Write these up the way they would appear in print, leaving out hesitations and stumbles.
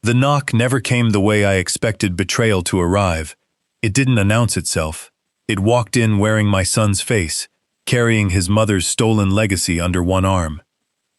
The knock never came the way I expected betrayal to arrive. It didn't announce itself. It walked in wearing my son's face, carrying his mother's stolen legacy under one arm.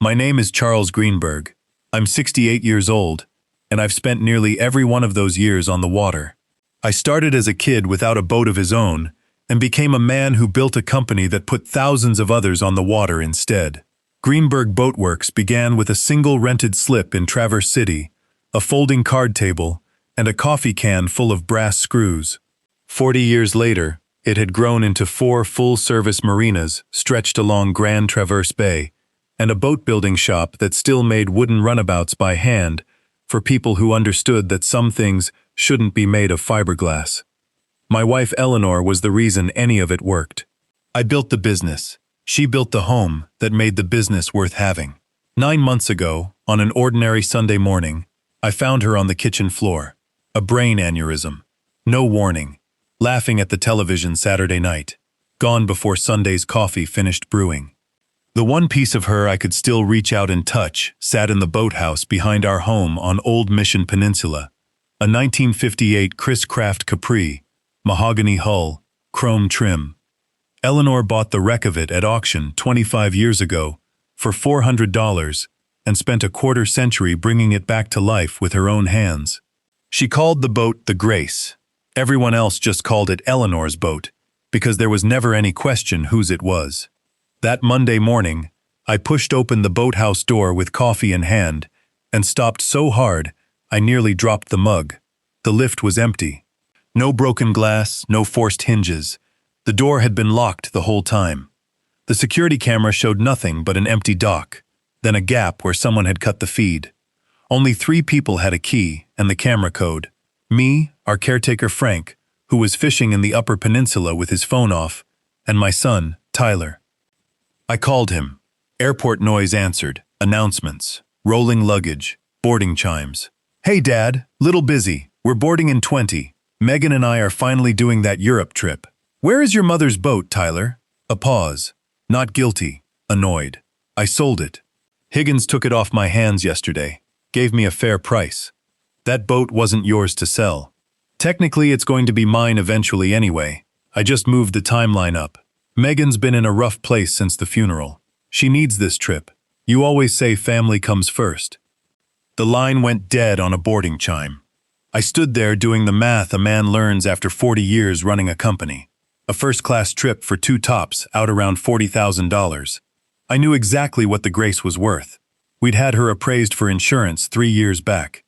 My name is Charles Greenberg. I'm 68 years old, and I've spent nearly every one of those years on the water. I started as a kid without a boat of his own, and became a man who built a company that put thousands of others on the water instead. Greenberg Boat Works began with a single rented slip in Traverse City, a folding card table, and a coffee can full of brass screws. 40 years later, it had grown into 4 full-service marinas stretched along Grand Traverse Bay, and a boat-building shop that still made wooden runabouts by hand for people who understood that some things shouldn't be made of fiberglass. My wife Eleanor was the reason any of it worked. I built the business. She built the home that made the business worth having. 9 months ago, on an ordinary Sunday morning, I found her on the kitchen floor. A brain aneurysm. No warning. Laughing at the television Saturday night. Gone before Sunday's coffee finished brewing. The one piece of her I could still reach out and touch sat in the boathouse behind our home on Old Mission Peninsula. A 1958 Chris Craft Capri, mahogany hull, chrome trim. Eleanor bought the wreck of it at auction 25 years ago for $400 and spent a quarter century bringing it back to life with her own hands. She called the boat the Grace. Everyone else just called it Eleanor's boat because there was never any question whose it was. That Monday morning, I pushed open the boathouse door with coffee in hand and stopped so hard I nearly dropped the mug. The lift was empty. No broken glass, no forced hinges. The door had been locked the whole time. The security camera showed nothing but an empty dock, then a gap where someone had cut the feed. Only 3 people had a key and the camera code. Me, our caretaker Frank, who was fishing in the Upper Peninsula with his phone off, and my son, Tyler. I called him. Airport noise answered. Announcements. Rolling luggage. Boarding chimes. Hey Dad, little busy. We're boarding in 20. Megan and I are finally doing that Europe trip. Where is your mother's boat, Tyler? A pause. Not guilty. Annoyed. I sold it. Higgins took it off my hands yesterday. Gave me a fair price. That boat wasn't yours to sell. Technically, it's going to be mine eventually anyway. I just moved the timeline up. Megan's been in a rough place since the funeral. She needs this trip. You always say family comes first. The line went dead on a boarding chime. I stood there doing the math a man learns after 40 years running a company. A first-class trip for 2 tops out around $40,000. I knew exactly what the Grace was worth. We'd had her appraised for insurance 3 years back.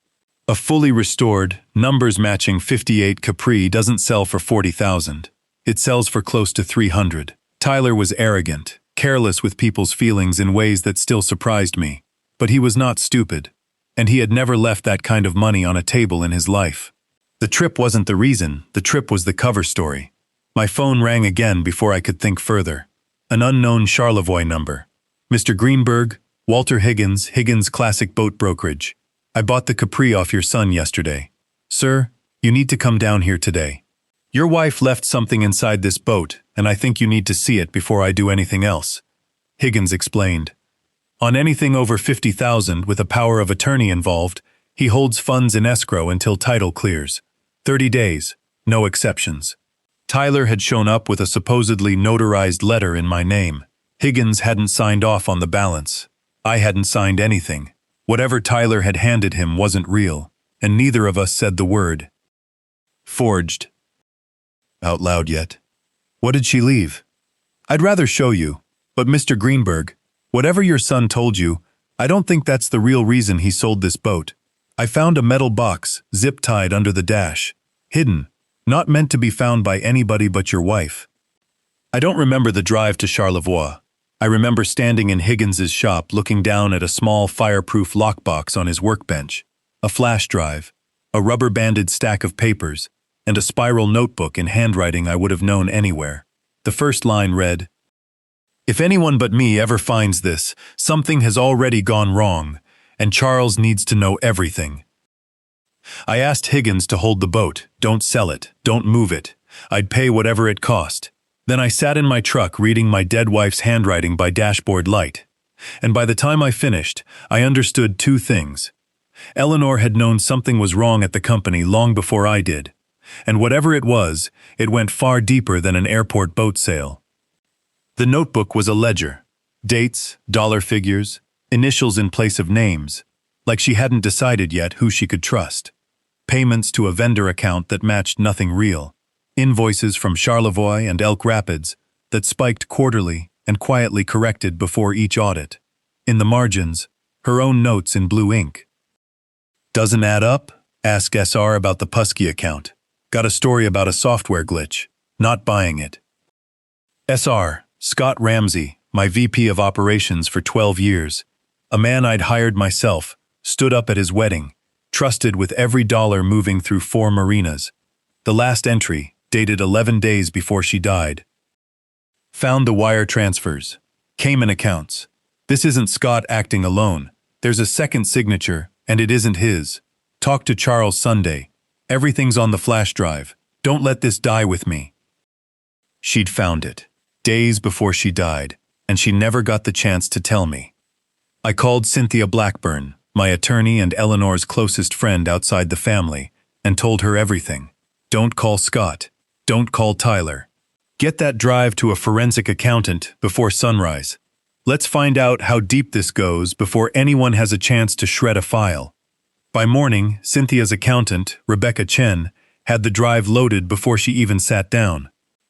A fully restored, numbers-matching 58 Capri doesn't sell for $40,000. It sells for close to $300. Tyler was arrogant, careless with people's feelings in ways that still surprised me. But he was not stupid. And he had never left that kind of money on a table in his life. The trip wasn't the reason, the trip was the cover story. My phone rang again before I could think further. An unknown Charlevoix number. Mr. Greenberg, Walter Higgins, Higgins Classic Boat Brokerage. I bought the Capri off your son yesterday. Sir, you need to come down here today. Your wife left something inside this boat, and I think you need to see it before I do anything else. Higgins explained. On anything over $50,000 with a power of attorney involved, he holds funds in escrow until title clears. 30 days, no exceptions. Tyler had shown up with a supposedly notarized letter in my name. Higgins hadn't signed off on the balance. I hadn't signed anything. Whatever Tyler had handed him wasn't real, and neither of us said the word. Forged. Out loud yet. What did she leave? I'd rather show you, but Mr. Greenberg, whatever your son told you, I don't think that's the real reason he sold this boat. I found a metal box, zip-tied under the dash. Hidden. Not meant to be found by anybody but your wife. I don't remember the drive to Charlevoix. I remember standing in Higgins's shop looking down at a small fireproof lockbox on his workbench, a flash drive, a rubber-banded stack of papers, and a spiral notebook in handwriting I would have known anywhere. The first line read, "If anyone but me ever finds this, something has already gone wrong, and Charles needs to know everything." I asked Higgins to hold the boat, don't sell it, don't move it. I'd pay whatever it cost. Then I sat in my truck reading my dead wife's handwriting by dashboard light. And by the time I finished, I understood 2 things. Eleanor had known something was wrong at the company long before I did. And whatever it was, it went far deeper than an airport boat sale. The notebook was a ledger. Dates, dollar figures, initials in place of names, like she hadn't decided yet who she could trust. Payments to a vendor account that matched nothing real. Invoices from Charlevoix and Elk Rapids that spiked quarterly and quietly corrected before each audit. In the margins, her own notes in blue ink. Doesn't add up? Ask SR about the Pusky account. Got a story about a software glitch. Not buying it. SR, Scott Ramsey, my VP of operations for 12 years. A man I'd hired myself, stood up at his wedding, trusted with every dollar moving through 4 marinas. The last entry, dated 11 days before she died. Found the wire transfers. Cayman accounts. This isn't Scott acting alone. There's a second signature, and it isn't his. Talk to Charles Sunday. Everything's on the flash drive. Don't let this die with me. She'd found it, days before she died, and she never got the chance to tell me. I called Cynthia Blackburn, my attorney and Eleanor's closest friend outside the family, and told her everything. Don't call Scott. Don't call Tyler. Get that drive to a forensic accountant before sunrise. Let's find out how deep this goes before anyone has a chance to shred a file. By morning, Cynthia's accountant, Rebecca Chen, had the drive loaded before she even sat down.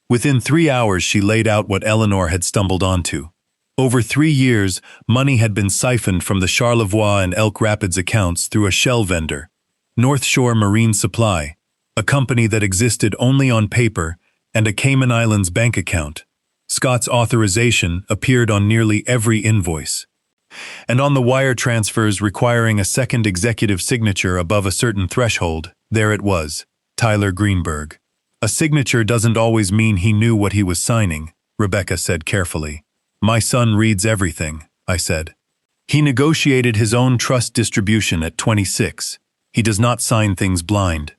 Within 3 hours, she laid out what Eleanor had stumbled onto. Over 3 years, money had been siphoned from the Charlevoix and Elk Rapids accounts through a shell vendor, North Shore Marine Supply, a company that existed only on paper, and a Cayman Islands bank account. Scott's authorization appeared on nearly every invoice. And on the wire transfers requiring a second executive signature above a certain threshold, there it was, Tyler Greenberg. A signature doesn't always mean he knew what he was signing, Rebecca said carefully. My son reads everything, I said. He negotiated his own trust distribution at 26. He does not sign things blind.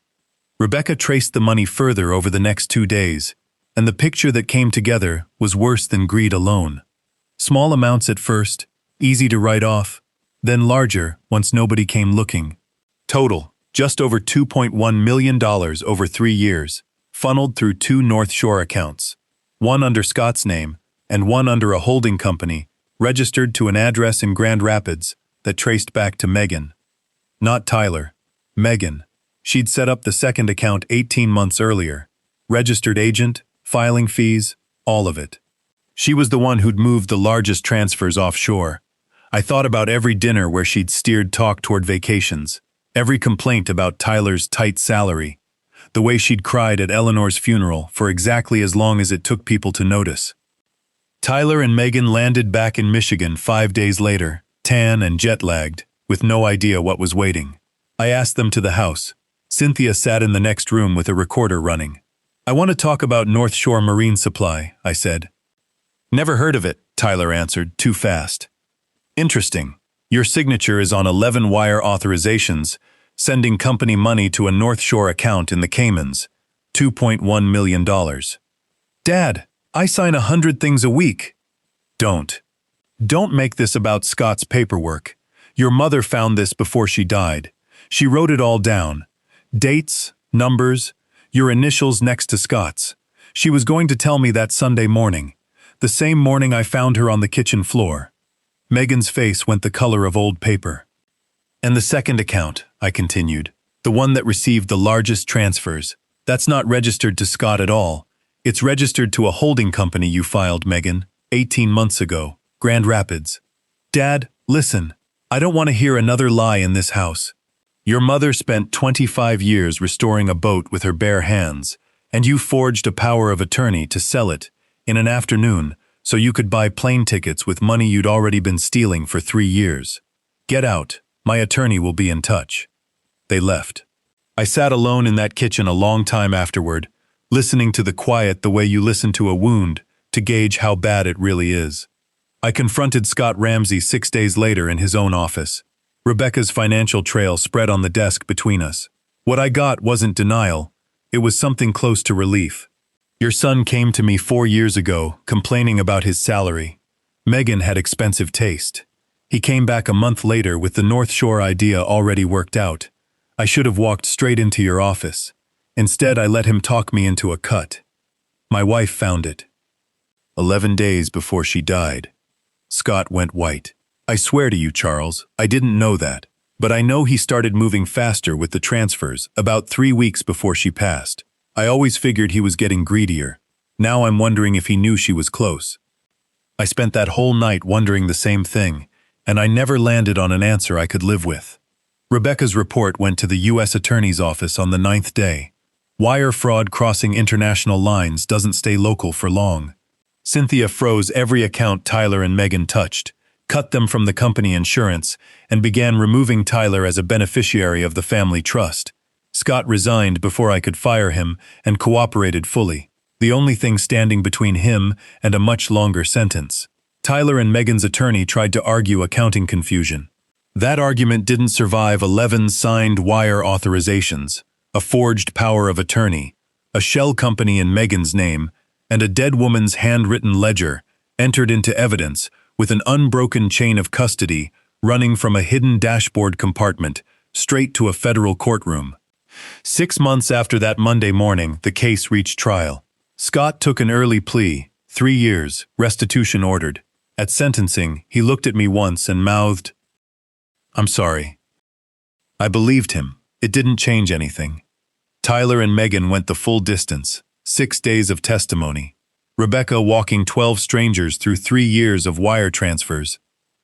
Rebecca traced the money further over the next 2 days, and the picture that came together was worse than greed alone. Small amounts at first, easy to write off, then larger once nobody came looking. Total, just over $2.1 million over 3 years, funneled through 2 North Shore accounts, one under Scott's name and one under a holding company registered to an address in Grand Rapids that traced back to Megan. Not Tyler, Megan. She'd set up the second account 18 months earlier. Registered agent, filing fees, all of it. She was the one who'd moved the largest transfers offshore. I thought about every dinner where she'd steered talk toward vacations, every complaint about Tyler's tight salary, the way she'd cried at Eleanor's funeral for exactly as long as it took people to notice. Tyler and Megan landed back in Michigan 5 days later, tan and jet-lagged, with no idea what was waiting. I asked them to the house. Cynthia sat in the next room with a recorder running. I want to talk about North Shore Marine Supply, I said. Never heard of it, Tyler answered, too fast. Interesting. Your signature is on 11 wire authorizations, sending company money to a North Shore account in the Caymans, $2.1 million. Dad, I sign 100 things a week. Don't make this about Scott's paperwork. Your mother found this before she died. She wrote it all down. Dates, numbers, your initials next to Scott's. She was going to tell me that Sunday morning, the same morning I found her on the kitchen floor. Megan's face went the color of old paper. And the second account, I continued, the one that received the largest transfers, that's not registered to Scott at all. It's registered to a holding company you filed, Megan, 18 months ago, Grand Rapids. Dad, listen, I don't want to hear another lie in this house. Your mother spent 25 years restoring a boat with her bare hands, and you forged a power of attorney to sell it in an afternoon so you could buy plane tickets with money you'd already been stealing for 3 years. Get out. My attorney will be in touch. They left. I sat alone in that kitchen a long time afterward, listening to the quiet the way you listen to a wound to gauge how bad it really is. I confronted Scott Ramsey 6 days later in his own office. Rebecca's financial trail spread on the desk between us. What I got wasn't denial. It was something close to relief. Your son came to me 4 years ago, complaining about his salary. Megan had expensive taste. He came back a month later with the North Shore idea already worked out. I should have walked straight into your office. Instead, I let him talk me into a cut. My wife found it. 11 days before she died. Scott went white. I swear to you, Charles, I didn't know that. But I know he started moving faster with the transfers about 3 weeks before she passed. I always figured he was getting greedier. Now I'm wondering if he knew she was close. I spent that whole night wondering the same thing, and I never landed on an answer I could live with. Rebecca's report went to the U.S. Attorney's Office on the 9th day. Wire fraud crossing international lines doesn't stay local for long. Cynthia froze every account Tyler and Megan touched, cut them from the company insurance, and began removing Tyler as a beneficiary of the family trust. Scott resigned before I could fire him and cooperated fully, the only thing standing between him and a much longer sentence. Tyler and Megan's attorney tried to argue accounting confusion. That argument didn't survive 11 signed wire authorizations, a forged power of attorney, a shell company in Megan's name, and a dead woman's handwritten ledger entered into evidence with an unbroken chain of custody running from a hidden dashboard compartment straight to a federal courtroom. 6 months after that Monday morning, the case reached trial. Scott took an early plea, 3 years, restitution ordered. At sentencing, he looked at me once and mouthed, "I'm sorry." I believed him. It didn't change anything. Tyler and Megan went the full distance, 6 days of testimony. Rebecca walking 12 strangers through 3 years of wire transfers.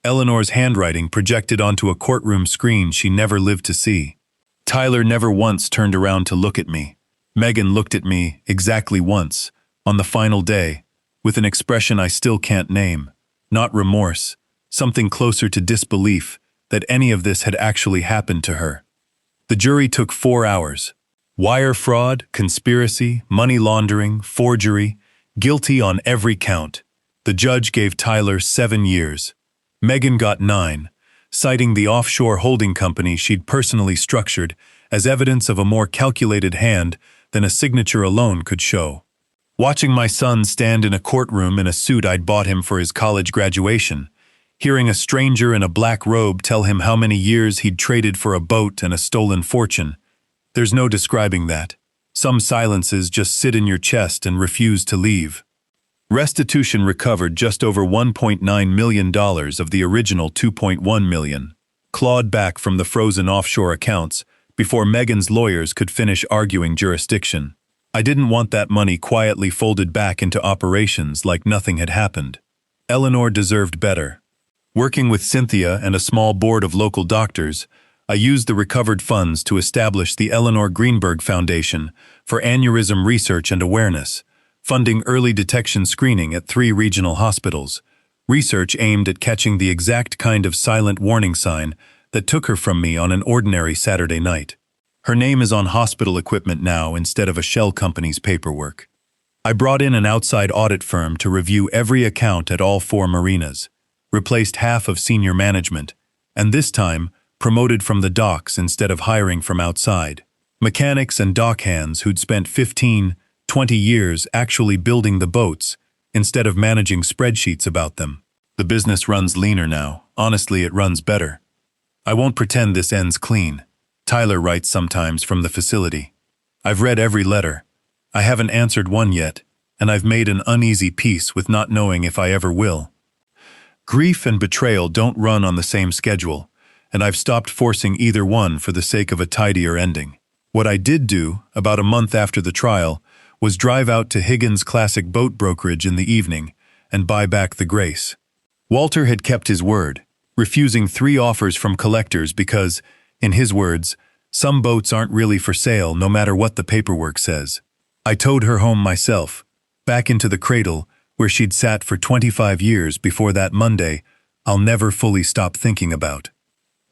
Eleanor's handwriting projected onto a courtroom screen she never lived to see. Tyler never once turned around to look at me. Megan looked at me exactly once, on the final day, with an expression I still can't name. Not remorse, something closer to disbelief that any of this had actually happened to her. The jury took 4 hours. Wire fraud, conspiracy, money laundering, forgery, guilty on every count. The judge gave Tyler 7 years. Megan got 9, citing the offshore holding company she'd personally structured as evidence of a more calculated hand than a signature alone could show. Watching my son stand in a courtroom in a suit I'd bought him for his college graduation, hearing a stranger in a black robe tell him how many years he'd traded for a boat and a stolen fortune, there's no describing that. Some silences just sit in your chest and refuse to leave. Restitution recovered just over $1.9 million of the original $2.1 million, clawed back from the frozen offshore accounts before Megan's lawyers could finish arguing jurisdiction. I didn't want that money quietly folded back into operations like nothing had happened. Eleanor deserved better. Working with Cynthia and a small board of local doctors, I used the recovered funds to establish the Eleanor Greenberg Foundation for aneurysm research and awareness, funding early detection screening at 3 regional hospitals, research aimed at catching the exact kind of silent warning sign that took her from me on an ordinary Saturday night. Her name is on hospital equipment now instead of a shell company's paperwork. I brought in an outside audit firm to review every account at all 4 marinas, replaced half of senior management, and this time promoted from the docks instead of hiring from outside. Mechanics and dock hands who'd spent 15, 20 years actually building the boats instead of managing spreadsheets about them. The business runs leaner now. Honestly, it runs better. I won't pretend this ends clean. Tyler writes sometimes from the facility. I've read every letter. I haven't answered one yet, and I've made an uneasy peace with not knowing if I ever will. Grief and betrayal don't run on the same schedule, and I've stopped forcing either one for the sake of a tidier ending. What I did do, about a month after the trial, was drive out to Higgins Classic Boat Brokerage in the evening and buy back the Grace. Walter had kept his word, refusing 3 offers from collectors because, in his words, some boats aren't really for sale no matter what the paperwork says. I towed her home myself, back into the cradle where she'd sat for 25 years before that Monday I'll never fully stop thinking about.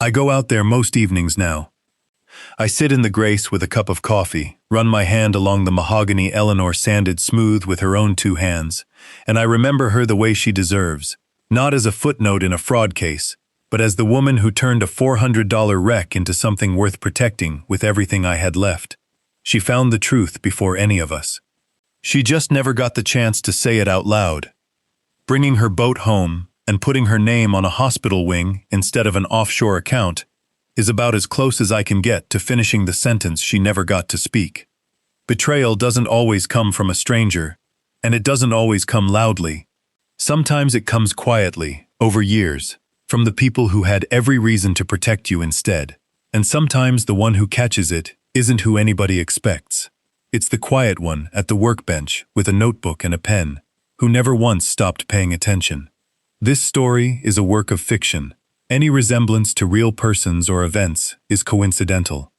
I go out there most evenings now. I sit in the Grace with a cup of coffee, run my hand along the mahogany Eleanor sanded smooth with her own 2 hands, and I remember her the way she deserves, not as a footnote in a fraud case, but as the woman who turned a $400 wreck into something worth protecting with everything I had left. She found the truth before any of us. She just never got the chance to say it out loud. Bringing her boat home, and putting her name on a hospital wing instead of an offshore account is about as close as I can get to finishing the sentence she never got to speak. Betrayal doesn't always come from a stranger, and it doesn't always come loudly. Sometimes it comes quietly, over years, from the people who had every reason to protect you instead. And sometimes the one who catches it isn't who anybody expects. It's the quiet one at the workbench with a notebook and a pen, who never once stopped paying attention. This story is a work of fiction. Any resemblance to real persons or events is coincidental.